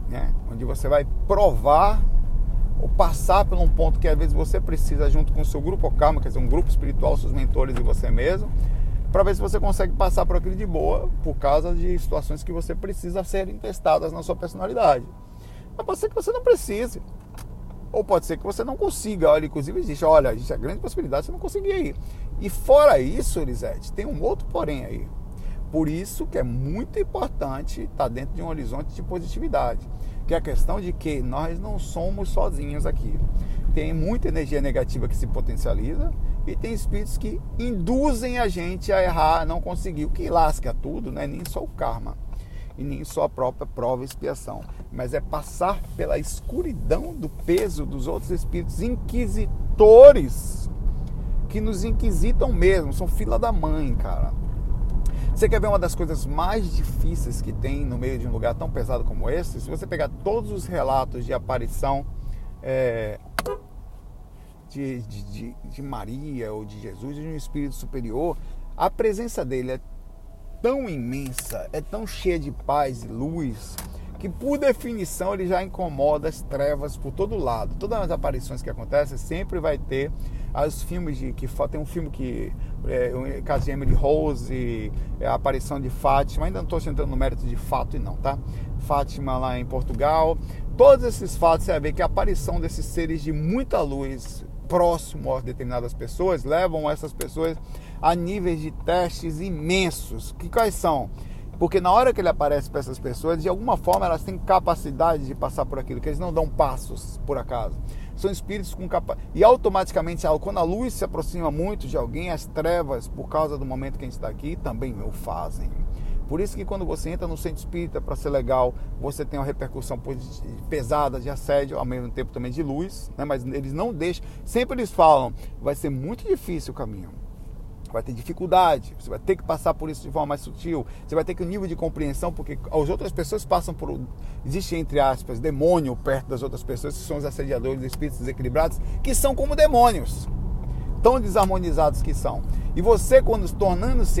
né? Onde você vai provar ou passar por um ponto que às vezes você precisa, junto com o seu grupo karma, quer dizer, um grupo espiritual, seus mentores e você mesmo, para ver se você consegue passar por aquilo de boa, por causa de situações que você precisa serem testadas na sua personalidade. Mas pode ser que você não precise, ou pode ser que você não consiga. Olha, inclusive existe a grande possibilidade de você não conseguir ir. E fora isso, Elisete, tem um outro porém aí. Por isso que é muito importante estar dentro de um horizonte de positividade, que é a questão de que nós não somos sozinhos aqui. Tem muita energia negativa que se potencializa e tem espíritos que induzem a gente a errar, a não conseguir. O que lasca tudo não é nem só o karma e nem só a própria prova e expiação, mas é passar pela escuridão do peso dos outros espíritos inquisitores que nos inquisitam mesmo, são fila da mãe, cara. Você quer ver uma das coisas mais difíceis que tem no meio de um lugar tão pesado como esse? Se você pegar todos os relatos de aparição de Maria ou de Jesus, de um espírito superior, a presença dele é tão imensa, é tão cheia de paz e luz, que por definição ele já incomoda as trevas por todo lado. Todas as aparições que acontecem sempre vai ter os filmes tem um filme que o caso de Emily Rose, a aparição de Fátima, ainda não estou entrando no mérito de fato e não, tá? Fátima lá em Portugal, todos esses fatos você vai ver que a aparição desses seres de muita luz próximo a determinadas pessoas levam essas pessoas a níveis de testes imensos. Quais são? Porque na hora que ele aparece para essas pessoas, de alguma forma elas têm capacidade de passar por aquilo, que eles não dão passos por acaso. São espíritos com capacidade. E automaticamente, quando a luz se aproxima muito de alguém, as trevas, por causa do momento que a gente está aqui, também o fazem. Por isso que quando você entra no centro espírita para ser legal, você tem uma repercussão pesada de assédio, ao mesmo tempo também de luz, né? Mas eles não deixam, sempre eles falam, vai ser muito difícil o caminho. Vai ter dificuldade, você vai ter que passar por isso de forma mais sutil, você vai ter que um nível de compreensão, porque as outras pessoas passam por, existe entre aspas, demônio perto das outras pessoas, que são os assediadores, os espíritos desequilibrados, que são como demônios, tão desarmonizados que são. E você, quando tornar-se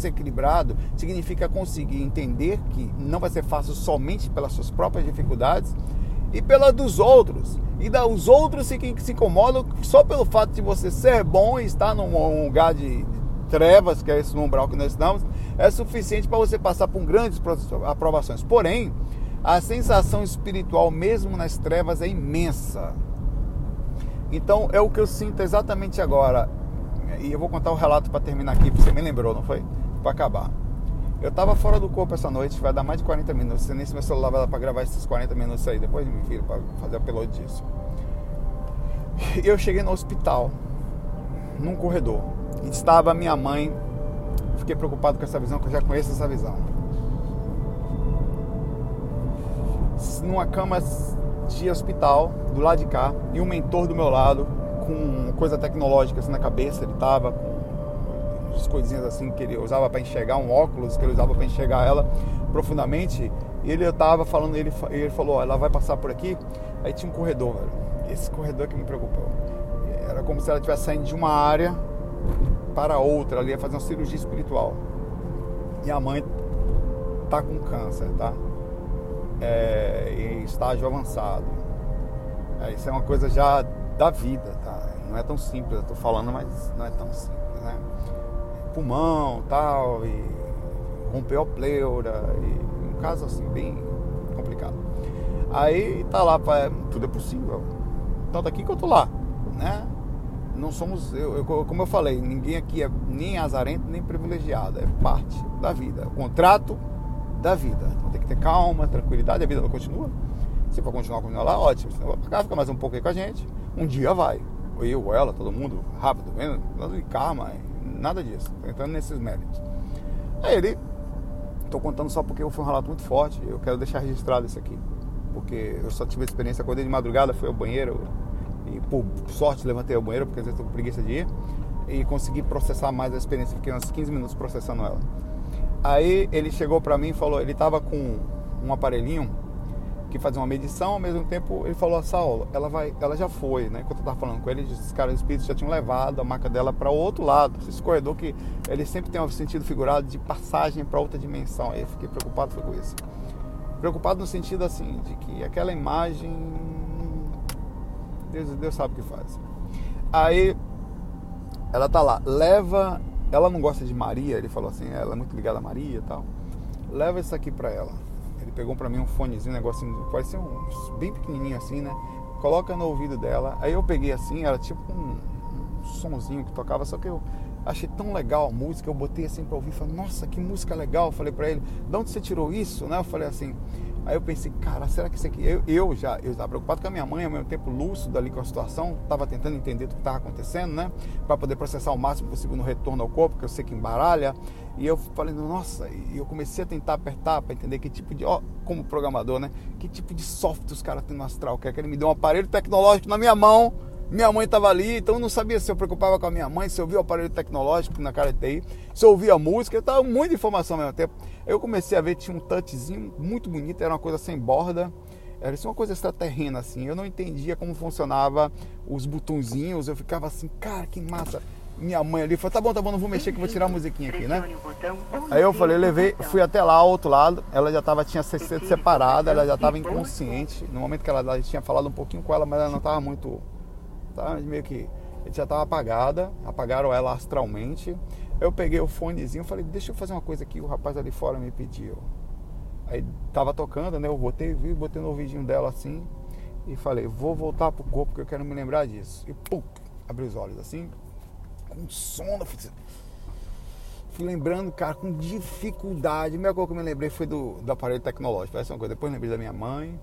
equilibrado, significa conseguir entender que não vai ser fácil somente pelas suas próprias dificuldades, e pela dos outros. E os outros se incomodam só pelo fato de você ser bom e estar num lugar de trevas, que é esse umbral que nós estamos, é suficiente para você passar por grandes aprovações. Porém, a sensação espiritual mesmo nas trevas é imensa. Então é o que eu sinto exatamente agora. E eu vou contar o relato para terminar aqui, porque você me lembrou, não foi? Para acabar. Eu estava fora do corpo essa noite, vai dar mais de 40 minutos. Nem se meu celular vai dar para gravar esses 40 minutos aí. Depois me viro para fazer o upload disso. Eu cheguei no hospital, num corredor. E estava a minha mãe. Fiquei preocupado com essa visão, que eu já conheço essa visão. Numa cama de hospital, do lado de cá. E um mentor do meu lado, com coisa tecnológica assim na cabeça. Ele estava com as coisinhas assim que ele usava para enxergar, um óculos que ele usava para enxergar ela profundamente, e ele estava falando, ele falou, ela vai passar por aqui, aí tinha um corredor, velho. Esse corredor que me preocupou, era como se ela estivesse saindo de uma área para outra, ela ia fazer uma cirurgia espiritual, e a mãe tá com câncer, tá? Em estágio avançado. Isso é uma coisa já da vida, tá? Não é tão simples, eu tô falando, mas não é tão simples, né? Pulmão, tal, e rompeu a pleura, e um caso assim, bem complicado. Aí tá lá, tudo é possível. Tanto aqui que eu tô lá, né? Não somos, como eu falei, ninguém aqui é nem azarento, nem privilegiado, é parte da vida, o contrato da vida. Então tem que ter calma, tranquilidade, a vida não continua. Se for continuar lá, ótimo. Se não, vai pra cá, fica mais um pouco aí com a gente. Um dia vai. Eu, ela, todo mundo, rápido, nada de karma, nada disso. Tô entrando nesses méritos. Aí ele, tô contando só porque foi um relato muito forte, eu quero deixar registrado isso aqui. Porque eu só tive a experiência, acordei de madrugada, fui ao banheiro, e por sorte levantei ao banheiro, porque às vezes estou com preguiça de ir, e consegui processar mais a experiência, fiquei uns 15 minutos processando ela. Aí ele chegou pra mim e falou, ele tava com um aparelhinho que fazia uma medição, ao mesmo tempo ele falou, Saulo, ela já foi, né? Enquanto eu tava falando com ele, os caras do espírito já tinham levado a maca dela para o outro lado, esse corredor que ele sempre tem um sentido figurado de passagem para outra dimensão. Aí eu fiquei preocupado com isso. Preocupado no sentido assim, de que aquela imagem, Deus sabe o que faz. Aí ela tá lá, ela não gosta de Maria, ele falou assim, ela é muito ligada a Maria e tal, leva isso aqui pra ela. Ele pegou pra mim um fonezinho, um negocinho, parecia bem pequenininho assim, né? Coloca no ouvido dela. Aí eu peguei assim, era tipo um sonzinho que tocava, só que eu achei tão legal a música, eu botei assim pra ouvir, falei, nossa, que música legal. Eu falei pra ele, de onde você tirou isso, né? Eu falei assim, aí eu pensei, cara, será que isso aqui... Eu estava preocupado com a minha mãe, ao mesmo tempo lúcido ali com a situação, estava tentando entender o que estava acontecendo, né? Para poder processar o máximo possível no retorno ao corpo, que eu sei que embaralha. E eu falei, nossa, e eu comecei a tentar apertar para entender que tipo de... como programador, né? Que tipo de software os caras têm no astral, que ele me deu um aparelho tecnológico na minha mão. Minha mãe estava ali, então eu não sabia se eu preocupava com a minha mãe, se eu via o aparelho tecnológico na cara de TI, se eu ouvia a música, eu estava muita informação ao mesmo tempo. Eu comecei a ver, tinha um touchzinho muito bonito, era uma coisa sem borda, era assim, uma coisa extraterrena assim, eu não entendia como funcionava os botõezinhos, eu ficava assim, cara, que massa. Minha mãe ali falou, tá bom, não vou mexer que eu vou tirar a musiquinha aqui, né? Aí eu falei, fui até lá, ao outro lado, ela já tinha sido separada, ela já estava inconsciente, no momento que ela tinha falado um pouquinho com ela, mas ela não estava muito... Tá, meio que ele já estava apagaram ela astralmente. Eu peguei o fonezinho, falei, deixa eu fazer uma coisa aqui, o rapaz ali fora me pediu. Aí tava tocando, né? Eu botei no ouvidinho dela assim e falei, vou voltar pro corpo porque eu quero me lembrar disso. E pum, abri os olhos assim, com sono, fui lembrando, cara, com dificuldade. A primeira coisa que eu me lembrei foi do aparelho tecnológico, parece uma coisa. Depois lembrei da minha mãe,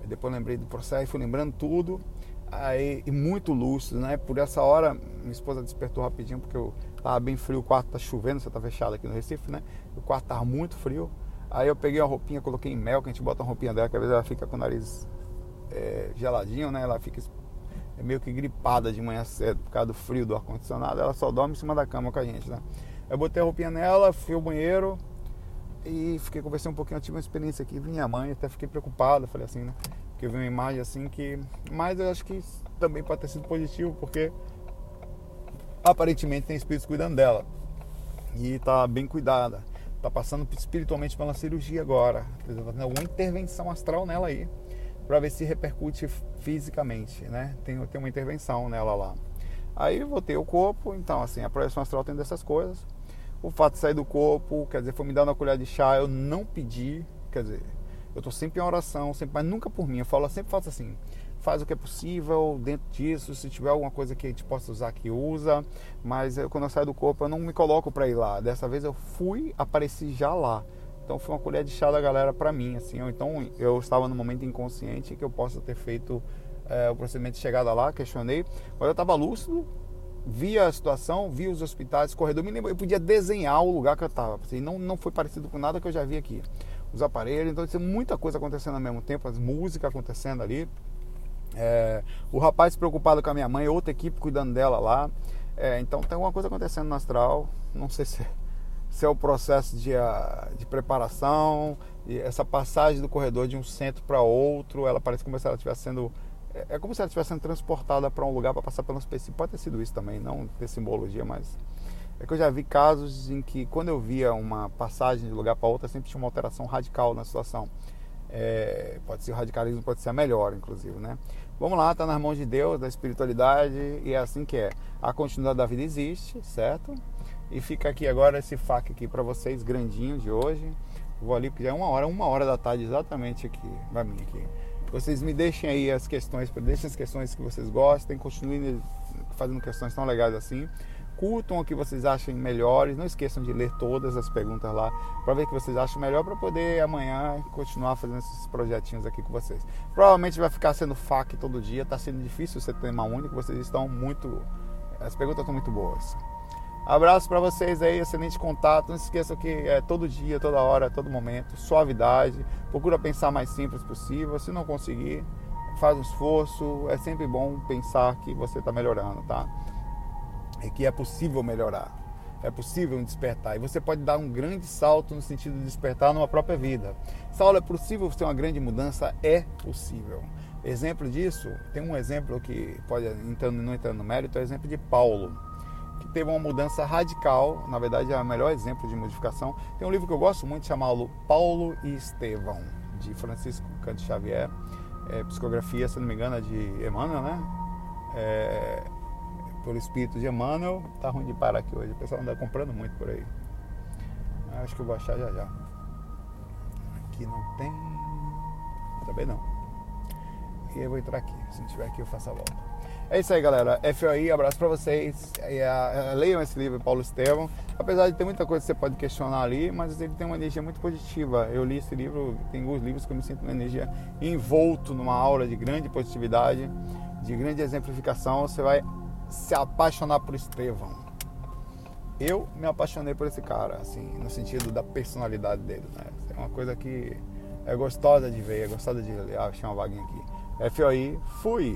depois lembrei do processo, fui lembrando tudo. Aí, e muito lúcido, né? Por essa hora, minha esposa despertou rapidinho, porque eu tava bem frio, o quarto tá chovendo, você tá fechado aqui no Recife, né? O quarto tava muito frio. Aí eu peguei uma roupinha, coloquei em mel, que a gente bota uma roupinha dela, que às vezes ela fica com o nariz geladinho, né? Ela fica meio que gripada de manhã cedo, por causa do frio do ar-condicionado, ela só dorme em cima da cama com a gente, né? Eu botei a roupinha nela, fui ao banheiro e conversei um pouquinho, eu tive uma experiência aqui, vi minha mãe, até fiquei preocupado, falei assim, né? Porque eu vi uma imagem assim que... Mas eu acho que também pode ter sido positivo, porque aparentemente tem espíritos cuidando dela. E tá bem cuidada. Tá passando espiritualmente pela cirurgia agora. Tá fazendo alguma intervenção astral nela aí, pra ver se repercute fisicamente, né? Tem uma intervenção nela lá. Aí eu voltei ao corpo, então assim, a projeção astral tem dessas coisas. O fato de sair do corpo, quer dizer, foi me dando uma colher de chá, eu não pedi, quer dizer... Eu estou sempre em oração, mas nunca por mim. Eu sempre faço assim, faz o que é possível dentro disso, se tiver alguma coisa que a gente possa usar, que usa. Mas quando eu saio do corpo, eu não me coloco para ir lá. Dessa vez eu apareci já lá. Então foi uma colher de chá da galera para mim, assim. Então eu estava no momento inconsciente que eu possa ter feito o procedimento de chegada lá, questionei. Mas eu estava lúcido, vi a situação, vi os hospitais, corredor, me lembro, eu podia desenhar o lugar que eu estava. Assim, não foi parecido com nada que eu já vi aqui. Os aparelhos, então tinha muita coisa acontecendo ao mesmo tempo, as músicas acontecendo ali, o rapaz preocupado com a minha mãe, outra equipe cuidando dela lá, então tem alguma coisa acontecendo no astral, não sei se é o processo de preparação, e essa passagem do corredor de um centro para outro, ela parece como se ela estivesse sendo, como se ela estivesse sendo transportada para um lugar para passar pelo específico, pode ter sido isso também, não ter simbologia, mas é que eu já vi casos em que quando eu via uma passagem de lugar para outra, sempre tinha uma alteração radical na situação. Pode ser o radicalismo, pode ser a melhor, inclusive, né? Vamos lá, tá nas mãos de Deus, da espiritualidade, e é assim que é. A continuidade da vida existe, certo? E fica aqui agora esse FAQ aqui para vocês, grandinho de hoje. Vou ali, porque já é 1 hora da tarde exatamente aqui, vai vir aqui. Vocês me deixem aí as questões, deixem as questões que vocês gostem, continuem fazendo questões tão legais assim. Curtam o que vocês achem melhores, não esqueçam de ler todas as perguntas lá para ver o que vocês acham melhor, para poder amanhã continuar fazendo esses projetinhos aqui com vocês. Provavelmente vai ficar sendo FAQ todo dia, está sendo difícil ser tema único, vocês estão muito, as perguntas estão muito boas. Abraço para vocês aí, excelente contato, não se esqueçam que é todo dia, toda hora, todo momento, suavidade, procura pensar mais simples possível, se não conseguir, faz um esforço, é sempre bom pensar que você está melhorando, tá? É que é possível melhorar, é possível despertar, e você pode dar um grande salto no sentido de despertar numa própria vida. Saulo, é possível ter uma grande mudança? É possível. Exemplo disso, tem um exemplo que pode, não entrando no mérito, é o exemplo de Paulo, que teve uma mudança radical, na verdade é o melhor exemplo de modificação. Tem um livro que eu gosto muito chamado Paulo e Estevão, de Francisco Cândido Xavier, psicografia, se não me engano, é de Emmanuel, né? Por espírito de Emmanuel. Tá ruim de parar aqui hoje, o pessoal anda comprando muito por aí. Acho que eu vou achar já. Aqui não tem, também não. E eu vou entrar aqui, se não tiver aqui eu faço a volta. É isso aí, galera, FOI, abraço pra vocês. Leiam esse livro, Paulo Estevão. Apesar de ter muita coisa que você pode questionar ali, mas ele tem uma energia muito positiva. Eu li esse livro, tem alguns livros que eu me sinto uma energia envolto numa aura de grande positividade, de grande exemplificação. Você vai se apaixonar por Estevão. Eu me apaixonei por esse cara, assim, no sentido da personalidade dele, né? É uma coisa que é gostosa de ver, é gostosa de ler. Achei uma vaguinha aqui. FOI, fui!